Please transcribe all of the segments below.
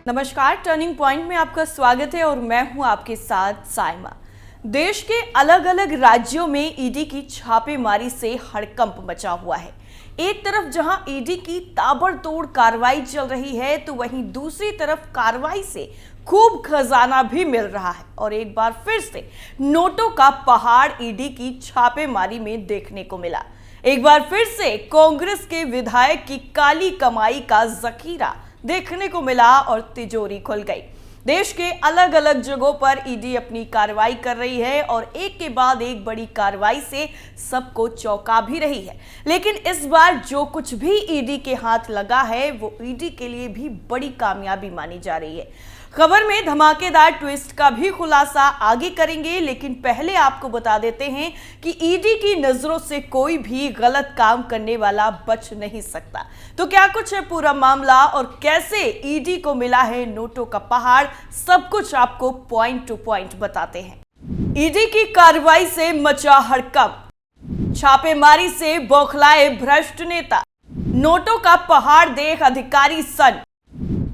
नमस्कार, turning point में आपका स्वागत है और मैं हूं आपके साथ साइमा। देश के अलग अलग राज्यों में ईडी की छापेमारी से हड़कंप मचा हुआ है। एक तरफ जहां ईडी की ताबड़तोड़ कार्रवाई चल रही है तो वहीं दूसरी तरफ कार्रवाई से खूब खजाना भी मिल रहा है और एक बार फिर से नोटों का पहाड़ ईडी की छापेमारी में देखने को मिला। एक बार फिर से कांग्रेस के विधायक की काली कमाई का जखीरा देखने को मिला और तिजोरी खुल गई। देश के अलग अलग जगहों पर ईडी अपनी कार्रवाई कर रही है और एक के बाद एक बड़ी कार्रवाई से सबको चौंका भी रही है। लेकिन इस बार जो कुछ भी ईडी के हाथ लगा है वो ईडी के लिए भी बड़ी कामयाबी मानी जा रही है। खबर में धमाकेदार ट्विस्ट का भी खुलासा आगे करेंगे, लेकिन पहले आपको बता देते हैं कि ईडी की नजरों से कोई भी गलत काम करने वाला बच नहीं सकता। तो क्या कुछ है पूरा मामला और कैसे ईडी को मिला है नोटों का पहाड़, सब कुछ आपको पॉइंट टू पॉइंट बताते हैं। ईडी की कार्रवाई से मचा हड़कंप, छापेमारी से बौखलाए भ्रष्ट नेता, नोटों का पहाड़ देख अधिकारी सन।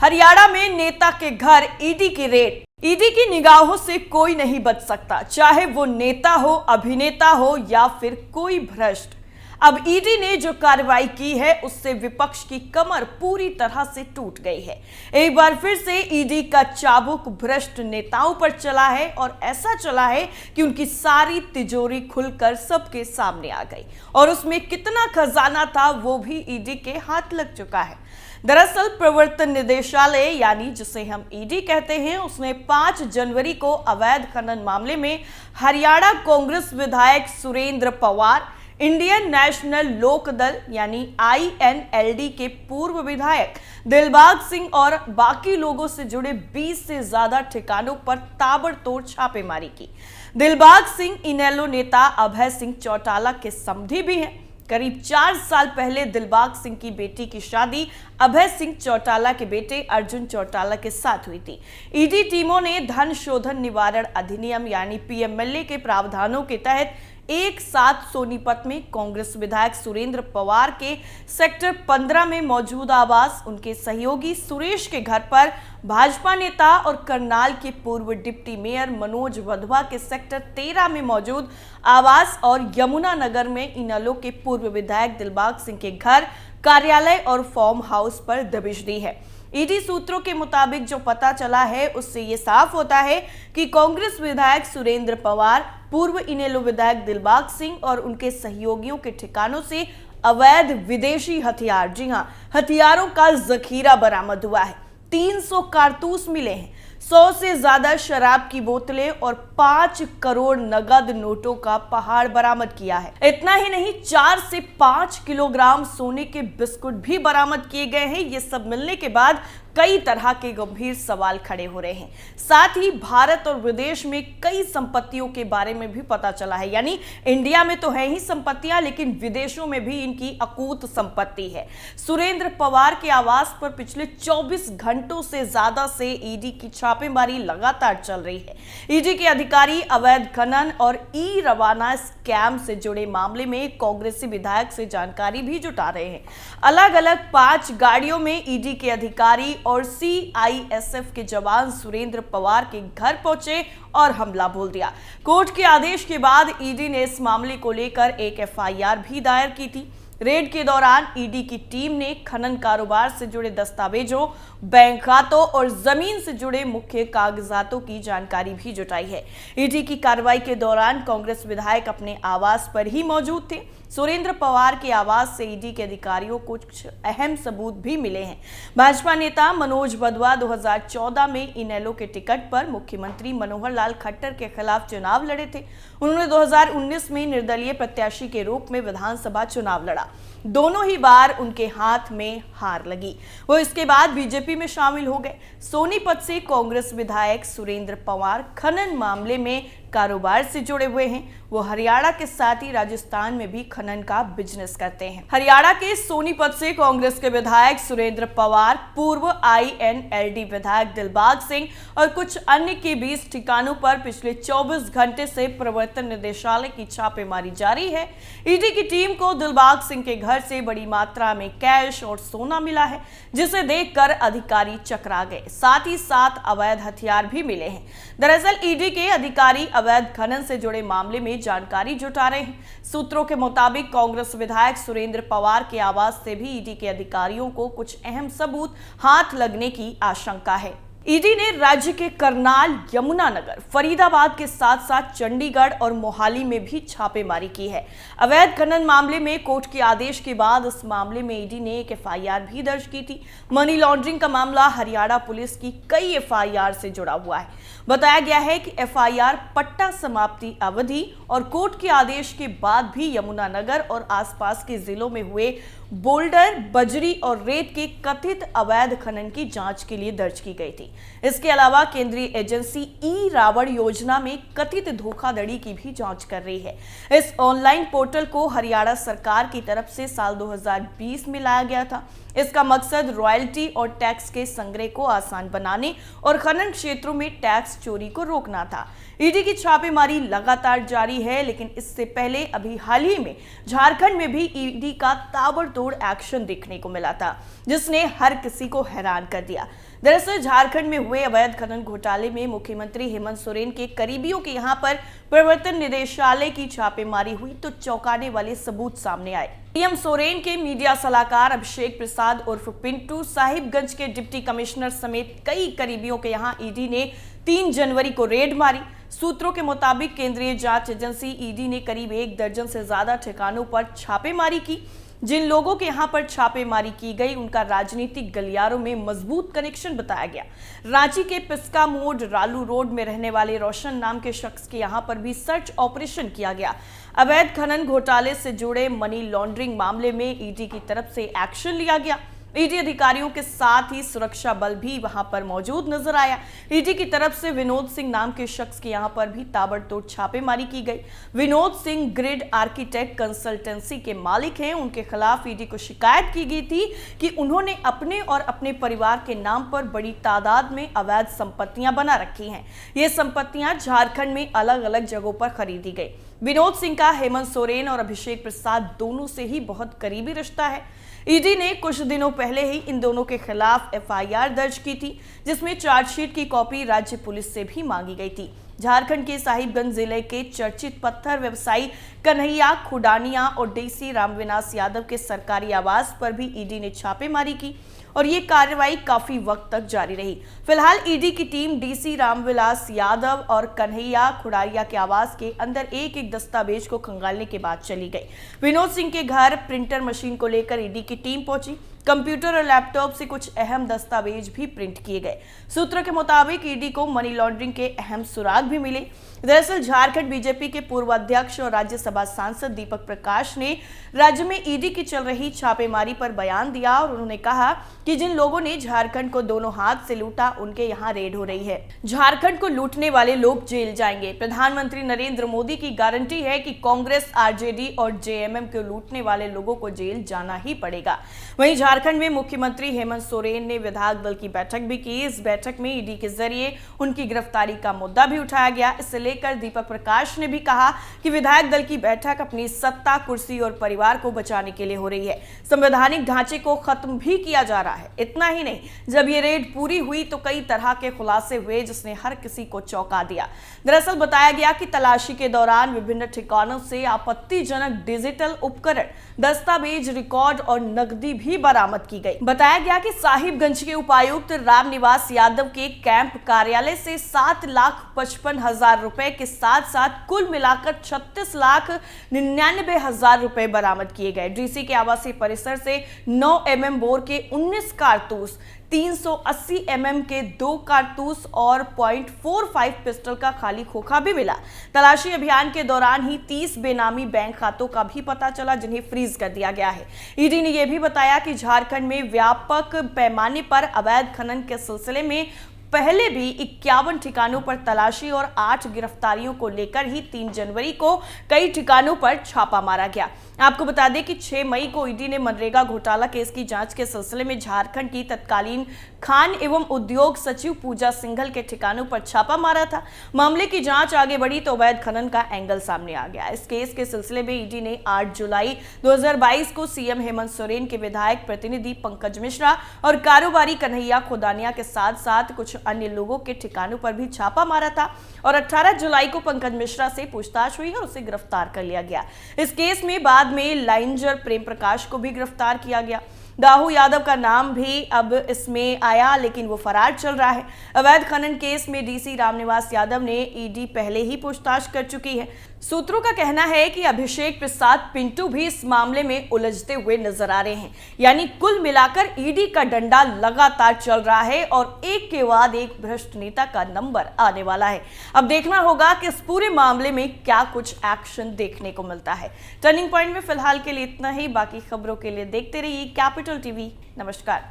हरियाणा में नेता के घर ईडी की रेड। ईडी की निगाहों से कोई नहीं बच सकता, चाहे वो नेता हो, अभिनेता हो या फिर कोई भ्रष्ट। अब ईडी ने जो कार्रवाई की है उससे विपक्ष की कमर पूरी तरह से टूट गई है। एक बार फिर से ईडी का चाबुक भ्रष्ट नेताओं पर चला है और ऐसा चला है कि उनकी सारी तिजोरी खुलकर सबके सामने आ गई और उसमें कितना खजाना था वो भी ईडी के हाथ लग चुका है। दरअसल प्रवर्तन निदेशालय यानी जिसे हम ईडी कहते हैं, उसने 5 जनवरी को अवैध खनन मामले में हरियाणा कांग्रेस विधायक सुरेंद्र पवार, इंडियन नेशनल लोक दल यानी INLD के पूर्व विधायक दिलबाग सिंह और बाकी लोगों से जुड़े 20 से ज्यादा ठिकानों पर ताबड़तोड़ छापेमारी की। दिलबाग सिंह इनेलो नेता अभय सिंह चौटाला के समधी भी हैं। करीब 4 साल पहले दिलबाग सिंह की बेटी की शादी अभय सिंह चौटाला के बेटे अर्जुन चौटाला के साथ हुई थी। ईडी टीमों ने धन शोधन निवारण अधिनियम यानी PMLA के प्रावधानों के तहत एक साथ सोनीपत में कांग्रेस विधायक सुरेंद्र पवार के सेक्टर 15 में मौजूद आवास, उनके सहयोगी सुरेश के घर पर भाजपा नेता और करनाल के पूर्व डिप्टी मेयर मनोज वधवा के सेक्टर 13 में मौजूद आवास और यमुना नगर में इनेलो के पूर्व विधायक दिलबाग सिंह के घर, कार्यालय और फार्म हाउस पर दबिश दी है। ईडी सूत्रों के मुताबिक जो पता चला है उससे ये साफ होता है कि कांग्रेस विधायक सुरेंद्र पवार, पूर्व इनेलो विधायक दिलबाग सिंह और उनके सहयोगियों के ठिकानों से अवैध विदेशी हथियार, जी हां, हथियारों का जखीरा बरामद हुआ है। 300 कारतूस मिले हैं, 100 से ज्यादा शराब की बोतलें और 5 करोड़ नगद नोटों का पहाड़ बरामद किया है। इतना ही नहीं, 4 से 5 किलोग्राम सोने के बिस्कुट भी बरामद किए गए हैं। ये सब मिलने के बाद कई तरह के गंभीर सवाल खड़े हो रहे हैं। साथ ही भारत और विदेश में कई संपत्तियों के बारे में भी पता चला है, यानी इंडिया में तो है ही संपत्तियां, लेकिन विदेशों में भी इनकी अकूत संपत्ति है। सुरेंद्र पवार के आवास पर पिछले 24 घंटों से ज्यादा से ईडी की छापेमारी लगातार चल रही है। ईडी के अधिकारी अवैध खनन और ई रवाना स्कैम से जुड़े मामले में कांग्रेसी विधायक से जानकारी भी जुटा रहे हैं। अलग अलग 5 गाड़ियों में ईडी के अधिकारी और CISF के जवान सुरेंद्र पवार के घर पहुंचे और हमला बोल दिया। कोर्ट के आदेश के बाद ईडी ने इस मामले को लेकर एक FIR भी दायर की थी। रेड के दौरान ईडी की टीम ने खनन कारोबार से जुड़े दस्तावेजों, बैंक खातों और जमीन से जुड़े मुख्य कागजातों की जानकारी भी जुटाई है। ईडी की कार्रवाई के दौरान कांग्रेस विधायक अपने आवास पर ही मौजूद थे। सुरेंद्र पवार के आवास से ईडी के अधिकारियों को कुछ अहम सबूत भी मिले हैं। भाजपा नेता मनोज वधवा 2014 में इनेलो के टिकट पर मुख्यमंत्री मनोहर लाल खट्टर के खिलाफ चुनाव लड़े थे। उन्होंने 2019 में निर्दलीय प्रत्याशी के रूप में विधानसभा चुनाव लड़ा। दोनों ही बार उनके हाथ में हार लगी। वो इसके बाद बीजेपी में शामिल हो गए। सोनीपत से कांग्रेस विधायक सुरेंद्र पवार खनन मामले में कारोबार से जुड़े हुए हैं। वो हरियाणा के साथ ही राजस्थान में भी खनन का बिजनेस करते हैं। हरियाणा के सोनीपत से कांग्रेस के विधायक सुरेंद्र पवार, पूर्व INLD विधायक दिलबाग सिंह और कुछ अन्य के 20 ठिकानों पर पिछले 24 घंटे से प्रवर्तन निदेशालय की छापेमारी जारी है। ईडी की टीम को दिलबाग सिंह के घर से बड़ी मात्रा में कैश और सोना मिला है, जिसे देखकर अधिकारी चकरा गए। साथ ही 7 अवैध हथियार भी मिले हैं। दरअसल ईडी के अधिकारी अवैध खनन से जुड़े मामले में जानकारी जुटा रहे हैं। सूत्रों के मुताबिक कांग्रेस विधायक सुरेंद्र पवार के आवास से भी ईडी के अधिकारियों को कुछ अहम सबूत हाथ लगने की आशंका है। ईडी ने राज्य के करनाल, यमुनानगर, फरीदाबाद के साथ साथ चंडीगढ़ और मोहाली में भी छापेमारी की है। अवैध खनन मामले में कोर्ट के आदेश के बाद इस मामले में ईडी ने एक FIR भी दर्ज की थी। मनी लॉन्ड्रिंग का मामला हरियाणा पुलिस की कई FIR से जुड़ा हुआ है। बताया गया है कि FIR पट्टा समाप्ति अवधि और कोर्ट के आदेश के बाद भी यमुनानगर और आसपास के जिलों में हुए बोल्डर, बजरी और रेत के कथित अवैध खनन की जांच के लिए दर्ज की गई थी। इसके अलावा केंद्रीय एजेंसी ई-रावण योजना में कथित धोखाधड़ी की भी जांच कर रही है। इस ऑनलाइन पोर्टल को हरियाणा सरकार की तरफ से साल 2020 में लाया गया था। इसका मकसद रॉयल्टी और टैक्स के संग्रह को आसान बनाने और खनन क्षेत्रों में टैक्स चोरी को रोकना था। ईडी की छापेमारी लगातार जारी है, लेकिन इससे पहले अभी हाल ही में झारखंड में भी ईडी का ताबड़तोड़ एक्शन देखने को मिला था, जिसने हर किसी को हैरान कर दिया। दरअसल झारखंड में हुए अवैध खनन घोटाले में मुख्यमंत्री हेमंत सोरेन के करीबियों के यहां पर प्रवर्तन निदेशालय की छापेमारी हुई तो चौंकाने वाले सबूत सामने आए। पीएम सोरेन के मीडिया सलाहकार अभिषेक प्रसाद उर्फ पिंटू, साहिबगंज के डिप्टी कमिश्नर समेत कई करीबियों के यहां ईडी ने 3 जनवरी को रेड मारी। सूत्रों के मुताबिक केंद्रीय जांच एजेंसी ईडी ने करीब 1 दर्जन से ज्यादा ठिकानों पर छापेमारी की। जिन लोगों के यहां पर छापेमारी की गई उनका राजनीतिक गलियारों में मजबूत कनेक्शन बताया गया। रांची के पिस्का मोड़, रालू रोड में रहने वाले रोशन नाम के शख्स के यहां पर भी सर्च ऑपरेशन किया गया। अवैध खनन घोटाले से जुड़े मनी लॉन्ड्रिंग मामले में ईडी की तरफ से एक्शन लिया गया। ईडी अधिकारियों के साथ ही सुरक्षा बल भी वहां पर मौजूद नजर आया। ईडी की तरफ से विनोद सिंह नाम के शख्स के यहां पर भी ताबड़तोड़ छापेमारी की गई। Vinod Singh grid architect consultancy के मालिक हैं। उनके खिलाफ ईडी को शिकायत की गई थी कि उन्होंने अपने और अपने परिवार के नाम पर बड़ी तादाद में अवैध संपत्तियां बना रखी हैं। ये संपत्तियां झारखंड में अलग अलग जगहों पर खरीदी गई। विनोद सिंह का हेमंत सोरेन और अभिषेक प्रसाद दोनों से ही बहुत करीबी रिश्ता है। ईडी ने कुछ दिनों पहले ही इन दोनों के खिलाफ FIR दर्ज की थी, जिसमें चार्जशीट की कॉपी राज्य पुलिस से भी मांगी गई थी। झारखंड के साहिबगंज जिले के चर्चित पत्थर व्यवसायी कन्हैया खुडानिया और DC रामविलास यादव के सरकारी आवास पर भी ईडी ने छापेमारी की और ये कार्रवाई काफी वक्त तक जारी रही। फिलहाल ईडी की टीम DC रामविलास यादव और कन्हैया खुडारिया के आवास के अंदर एक एक दस्तावेज को खंगालने के बाद चली गई। विनोद सिंह के घर प्रिंटर मशीन को लेकर ईडी की टीम पहुंची। कंप्यूटर और लैपटॉप से कुछ अहम दस्तावेज भी प्रिंट किए गए। सूत्रों के मुताबिक ईडी को मनी लॉन्ड्रिंग के अहम सुराग भी मिले। दरअसल झारखंड बीजेपी के पूर्व अध्यक्ष और राज्यसभा सांसद दीपक प्रकाश ने राज्य में ईडी की चल रही छापेमारी पर बयान दिया और उन्होंने कहा कि जिन लोगों ने झारखंड को दोनों हाथ से लूटा उनके यहाँ रेड हो रही है। झारखंड को लूटने वाले लोग जेल जाएंगे। प्रधानमंत्री नरेंद्र मोदी की गारंटी है कि कांग्रेस, RJD और JMM को लूटने वाले लोगों को जेल जाना ही पड़ेगा। वहीं झारखंड में मुख्यमंत्री हेमंत सोरेन ने विधायक दल की बैठक भी की। इस बैठक में ईडी के जरिए उनकी गिरफ्तारी का मुद्दा भी उठाया गया। इससे लेकर दीपक प्रकाश ने भी कहा कि विधायक दल की बैठक अपनी सत्ता, कुर्सी और परिवार को बचाने के लिए हो रही है। संवैधानिक ढांचे को खत्म भी किया जा रहा है। इतना ही नहीं, जब ये रेड पूरी हुई तो कई तरह के खुलासे हुए जिसने हर किसी को चौंका दिया। दरअसल बताया गया कि तलाशी के दौरान विभिन्न ठिकानों से आपत्तिजनक डिजिटल उपकरण, दस्तावेज, रिकॉर्ड और नकदी भी बरामद की गई। बताया गया कि साहिबगंज के उपायुक्त रामनिवास यादव के कैंप कार्यालय से 7,55,000 रुपए के साथ साथ कुल मिलाकर 36,99,000 रुपए बरामद किए गए। डीसी के आवासीय परिसर से 9 mm बोर के 19 कारतूस, 380 mm के 2 कारतूस और .45 पिस्टल का खाली खोखा भी मिला। तलाशी अभियान के दौरान ही 30 बेनामी बैंक खातों का भी पता चला जिन्हें फ्रीज कर दिया गया है। ईडी ने यह भी बताया कि झारखंड में व्यापक पैमाने पर अवैध खनन के सिलसिले में पहले भी 51 ठिकानों पर तलाशी और 8 गिरफ्तारियों को लेकर ही 3 जनवरी को कई ठिकानों पर छापा मारा गया। आपको बता दें कि 6 मई को ईडी ने मनरेगा घोटाला केस की जांच के सिलसिले में झारखंड की तत्कालीन खान एवं उद्योग सचिव पूजा सिंघल के ठिकानों पर छापा मारा था। मामले की जांच आगे बढ़ी तो अवैध खनन का एंगल सामने आ गया। इस केस के सिलसिले में ईडी ने 8 जुलाई 2022 को सीएम हेमंत सोरेन के विधायक प्रतिनिधि पंकज मिश्रा और कारोबारी कन्हैया खोदानिया के साथ साथ कुछ अन्य लोगों के ठिकानों पर भी छापा मारा था और 18 जुलाई को पंकज मिश्रा से पूछताछ हुई और उसे गिरफ्तार कर लिया गया। इस केस में बाद में लाइंजर प्रेम प्रकाश को भी गिरफ्तार किया गया। दाहू यादव का नाम भी अब इसमें आया, लेकिन वो फरार चल रहा है। अवैध खनन केस में डीसी रामनिवास यादव ने ईडी पहले ही पूछताछ कर चुकी है। सूत्रों का कहना है कि अभिषेक प्रसाद पिंटू भी इस मामले में उलझते हुए नजर आ रहे हैं। यानी कुल मिलाकर ईडी का डंडा लगातार चल रहा है और एक के बाद एक भ्रष्ट नेता का नंबर आने वाला है। अब देखना होगा कि इस पूरे मामले में क्या कुछ एक्शन देखने को मिलता है। टर्निंग पॉइंट में फिलहाल के लिए इतना ही। बाकी खबरों के लिए देखते रहिए कैपिटल टीवी। नमस्कार।